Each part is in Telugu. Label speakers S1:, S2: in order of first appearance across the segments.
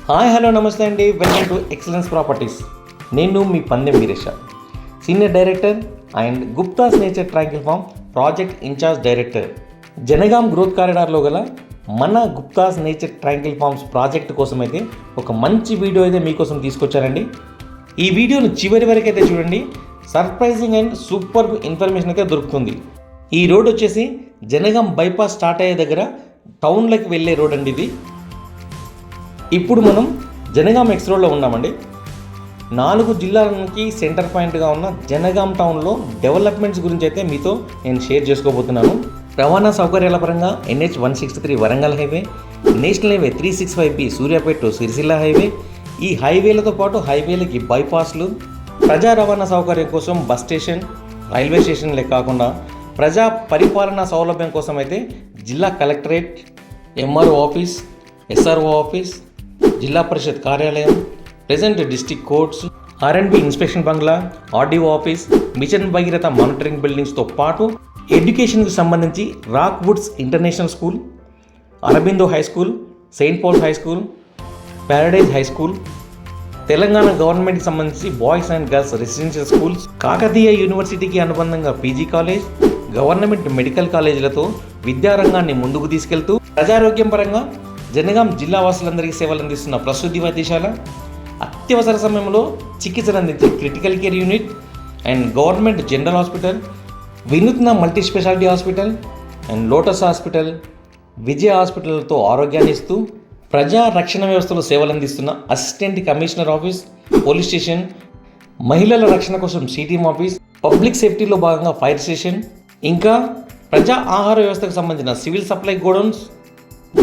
S1: హాయ్ హలో నమస్తే అండి, వెల్కమ్ టు ఎక్సలెన్స్ ప్రాపర్టీస్. నేను మీ Pandem Veeresha, senior director and Guptas nature tranquil farm project incharge director. Jangaon growth కారిడార్లో గల మన Guptas nature tranquil farms project కోసం అయితే ఒక మంచి వీడియో అయితే మీకోసం తీసుకొచ్చారండి. ఈ వీడియోను చివరి వరకు అయితే చూడండి. సర్ప్రైజింగ్ అండ్ సూపర్ ఇన్ఫర్మేషన్ అయితే దొరుకుతుంది. ఈ రోడ్ వచ్చేసి జనగాం బైపాస్ స్టార్ట్ అయ్యే దగ్గర టౌన్లోకి వెళ్ళే రోడ్ అండి ఇది. ఇప్పుడు మనం జనగాం ఎక్స్ రోడ్లో ఉన్నామండి. 4 జిల్లాలకి సెంటర్ పాయింట్గా ఉన్న జనగాం టౌన్లో డెవలప్మెంట్స్ గురించి అయితే మీతో నేను షేర్ చేసుకోబోతున్నాను. రవాణా సౌకర్యాల పరంగా NH 163 Warangal highway, national highway 365B Suryapet to Sircilla highway, ఈ హైవేలతో పాటు హైవేలకి బైపాస్లు, ప్రజా రవాణా సౌకర్యం కోసం బస్ స్టేషన్, రైల్వే స్టేషన్లే కాకుండా ప్రజా పరిపాలనా సౌలభ్యం కోసం అయితే జిల్లా collectorate, MRO office, SRO office, Zilla Parishad కార్యాలయం, present district courts, R&B inspection bungalow, RDO office, mission Bhagiratha monitoring బిల్డింగ్స్తో పాటు ఎడ్యుకేషన్కి సంబంధించి rock woods international school, Aurobindo high school, saint Paul's high school, paradise high school, Telangana గవర్నమెంట్కి సంబంధించి boys and girls residential schools, Kakatiya యూనివర్సిటీకి అనుబంధంగా PG కాలేజ్, గవర్నమెంట్ మెడికల్ కాలేజీలతో విద్యారంగాన్ని ముందుకు తీసుకెళ్తూ ప్రజారోగ్యం పరంగా జనగాం జిల్లా వాసులందరికీ సేవలు అందిస్తున్న ప్రసూతి వైద్యశాల, అత్యవసర సమయంలో చికిత్సలు అందించే critical care unit and government general hospital, వినూత్న multi speciality hospital and lotus hospital, Vijaya హాస్పిటల్తో ఆరోగ్యాన్ని ఇస్తూ ప్రజా రక్షణ వ్యవస్థలో సేవలు అందిస్తున్న assistant commissioner office, police station, మహిళల రక్షణ కోసం సిటీఎం ఆఫీస్, పబ్లిక్ సేఫ్టీలో భాగంగా ఫైర్ స్టేషన్, ఇంకా ప్రజా ఆహార వ్యవస్థకు సంబంధించిన సివిల్ సప్లై గోడౌన్స్,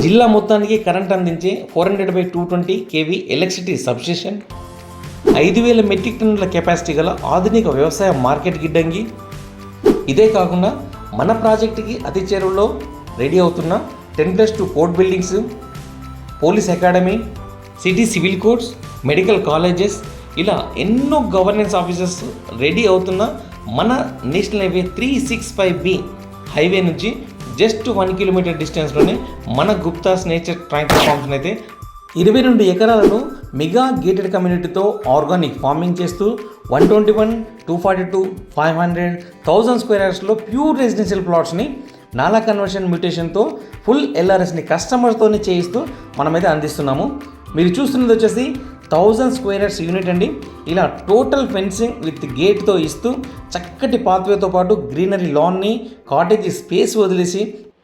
S1: జిల్లా మొత్తానికి కరెంట్ అందించే 400/220 kV ఎలక్ట్రిసిటీ సబ్స్టేషన్, 5,000 మెట్రిక్ టన్నుల కెపాసిటీ గల ఆధునిక వ్యవసాయ మార్కెట్ గిడ్డంగి. ఇదే కాకుండా మన ప్రాజెక్టుకి అతి చేరువలో రెడీ అవుతున్న 10+2 court buildings, police academy, city civil courts, medical colleges, ఇలా ఎన్నో గవర్నెన్స్ ఆఫీసెస్ రెడీ అవుతున్న మన నేషనల్ హైవే 365B హైవే నుంచి జస్ట్ 1 కిలోమీటర్ డిస్టెన్స్లోనే మన గుప్తాస్ నేచర్ ట్రాంకిల్ ఫామ్స్ని అయితే 22 ఎకరాలను మెగా గేటెడ్ కమ్యూనిటీతో ఆర్గానిక్ ఫార్మింగ్ చేస్తూ 121, 242, 500, 1000 స్క్వేర్ యార్డ్స్లో ప్యూర్ రెసిడెన్షియల్ ప్లాట్స్ని నాలా కన్వర్షన్ మ్యూటేషన్తో ఫుల్ LRSని కస్టమర్స్తోనే చేయిస్తూ మనమైతే అందిస్తున్నాము. మీరు చూస్తున్నది వచ్చేసి 1000 స్క్వేర్ యార్డ్స్ యూనిట్ అండి. ఇలా టోటల్ ఫెన్సింగ్ విత్ గేట్తో ఇస్తూ చక్కటి పాత్వేతో పాటు గ్రీనరీ లాన్ని, కాటేజ్ స్పేస్ వదిలేసి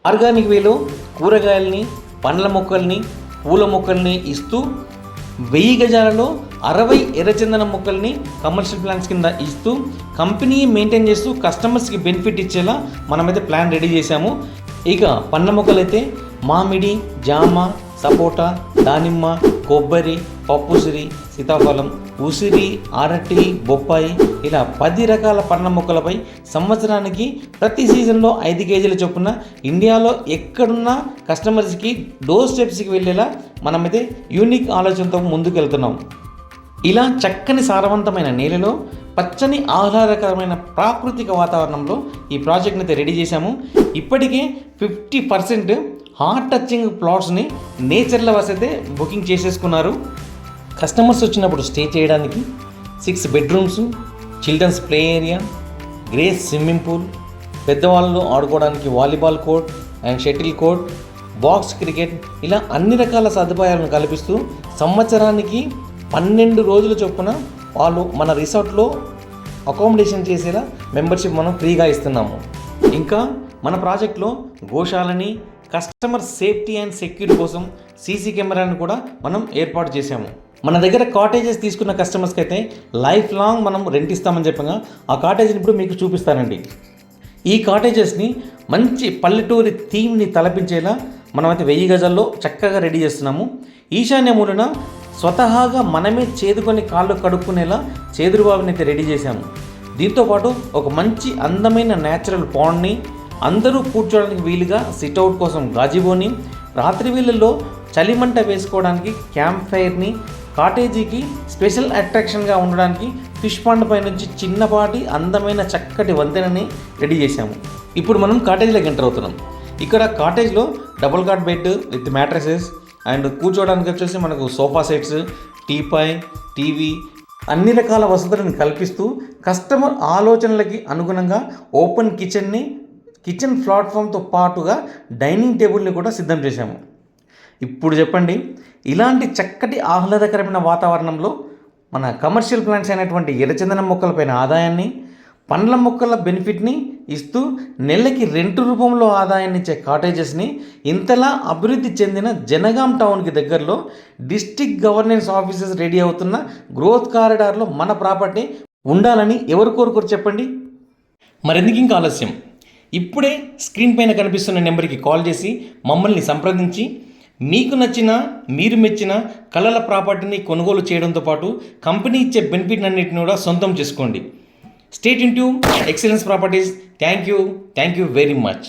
S1: ఆర్గానిక్ వేలో కూరగాయలని, పండ్ల మొక్కల్ని, పూల మొక్కల్ని ఇస్తూ 1000 గజాలలో 60 ఎర్రచందన మొక్కల్ని కమర్షియల్ ప్లాన్స్ కింద ఇస్తూ కంపెనీ మెయింటైన్ చేస్తూ కస్టమర్స్కి బెనిఫిట్ ఇచ్చేలా మనమైతే ప్లాన్ రెడీ చేశాము. ఇక పండ్ల మొక్కలైతే మామిడి, జామ, సపోటా, దానిమ్మ, కొబ్బరి, పప్పుసిరి, సీతాఫలం, ఉసిరి, అరటి, బొప్పాయి, ఇలా 10 రకాల పండ్ల మొక్కలపై సంవత్సరానికి ప్రతి సీజన్లో 5 కేజీల చొప్పున ఇండియాలో ఎక్కడున్నా కస్టమర్స్కి డోర్ స్టెప్స్కి వెళ్ళేలా మనమైతే యూనిక్ ఆలోచనతో ముందుకెళ్తున్నాం. ఇలా చక్కని సారవంతమైన నేలలో పచ్చని ఆహ్లాదకరమైన ప్రాకృతిక వాతావరణంలో ఈ ప్రాజెక్ట్ని అయితే రెడీ చేశాము. ఇప్పటికే 50% హార్ట్ టచింగ్ ప్లాట్స్ని నేచర్ లవర్స్ అయితే బుకింగ్ చేసేసుకున్నారు. కస్టమర్స్ వచ్చినప్పుడు స్టే చేయడానికి 6 బెడ్రూమ్స్, చిల్డ్రన్స్ ప్లే ఏరియా, గ్రేస్ స్విమ్మింగ్ పూల్, పెద్దవాళ్ళు ఆడుకోవడానికి volleyball court and shuttle court, box cricket, ఇలా అన్ని రకాల సదుపాయాలను కల్పిస్తూ సంవత్సరానికి 12 రోజుల చొప్పున వాళ్ళు మన రిసార్ట్లో అకామిడేషన్ చేసేలా మెంబర్షిప్ మనం ఫ్రీగా ఇస్తున్నాము. ఇంకా మన ప్రాజెక్ట్లో గోశాలని, కస్టమర్ సేఫ్టీ అండ్ సెక్యూరిటీ కోసం CC కెమెరాను కూడా మనం ఏర్పాటు చేశాము. మన దగ్గర కాటేజెస్ తీసుకున్న కస్టమర్స్కి అయితే లైఫ్ లాంగ్ మనం రెంట్ ఇస్తామని చెప్పగా ఆ కాటేజ్ని ఇప్పుడు మీకు చూపిస్తానండి. ఈ కాటేజెస్ని మంచి పల్లెటూరి థీమ్ని తలపించేలా మనమైతే 1000 గజాల్లో చక్కగా రెడీ చేస్తున్నాము. ఈశాన్య మూలన స్వతహాగా మనమే చేదుకొని కాళ్ళు కడుక్కునేలా చేదురుబాబుని అయితే రెడీ చేశాము. దీంతోపాటు ఒక మంచి అందమైన న్యాచురల్ పాండ్ని, అందరూ కూర్చోడానికి వీలుగా సిట్అవుట్ కోసం గాజిబోని, రాత్రి వేళల్లో చలిమంట వేసుకోవడానికి క్యాంప్ ఫైర్ని, కాటేజీకి స్పెషల్ అట్రాక్షన్గా ఉండడానికి ఫిష్ పాండ్ పై నుంచి చిన్నపాటి అందమైన చక్కటి వంతెనని రెడీ చేశాము. ఇప్పుడు మనం కాటేజీలోకి ఎంటర్ అవుతున్నాం. ఇక్కడ కాటేజ్లో double cot bed with mattresses and కూర్చోవడానికి వచ్చేసి మనకు సోఫా సెట్స్, టీపాయ్, టీవీ అన్ని రకాల వసతులను కల్పిస్తూ కస్టమర్ ఆలోచనలకి అనుగుణంగా ఓపెన్ కిచెన్ ప్లాట్ఫామ్తో పాటుగా డైనింగ్ టేబుల్ని కూడా సిద్ధం చేశాము. ఇప్పుడు చెప్పండి, ఇలాంటి చక్కటి ఆహ్లాదకరమైన వాతావరణంలో మన కమర్షియల్ ప్లాంట్స్ అయినటువంటి ఎర్రచందనం మొక్కలపైన ఆదాయాన్ని, పండ్ల మొక్కల బెనిఫిట్ని ఇస్తూ నెలకి రెంట్ రూపంలో ఆదాయాన్ని ఇచ్చే కాటేజెస్ని ఇంతలా అభివృద్ధి చెందిన జనగాం టౌన్కి దగ్గరలో డిస్ట్రిక్ట్ గవర్నెన్స్ ఆఫీసెస్ రెడీ అవుతున్న గ్రోత్ కారిడార్లో మన ప్రాపర్టీ ఉండాలని ఎవరు కోరుకోరు చెప్పండి. మరెందుకు ఇంకా ఆలస్యం? ఇప్పుడే స్క్రీన్ పైన కనిపిస్తున్న నెంబర్కి కాల్ చేసి మమ్మల్ని సంప్రదించి మీకు నచ్చిన, మీరు మెచ్చిన కలల ప్రాపర్టీని కొనుగోలు చేయడంతో పాటు కంపెనీ ఇచ్చే బెనిఫిట్ అన్నిటిని కూడా సొంతం చేసుకోండి. Stay tuned to Excellence Properties. Thank you very much.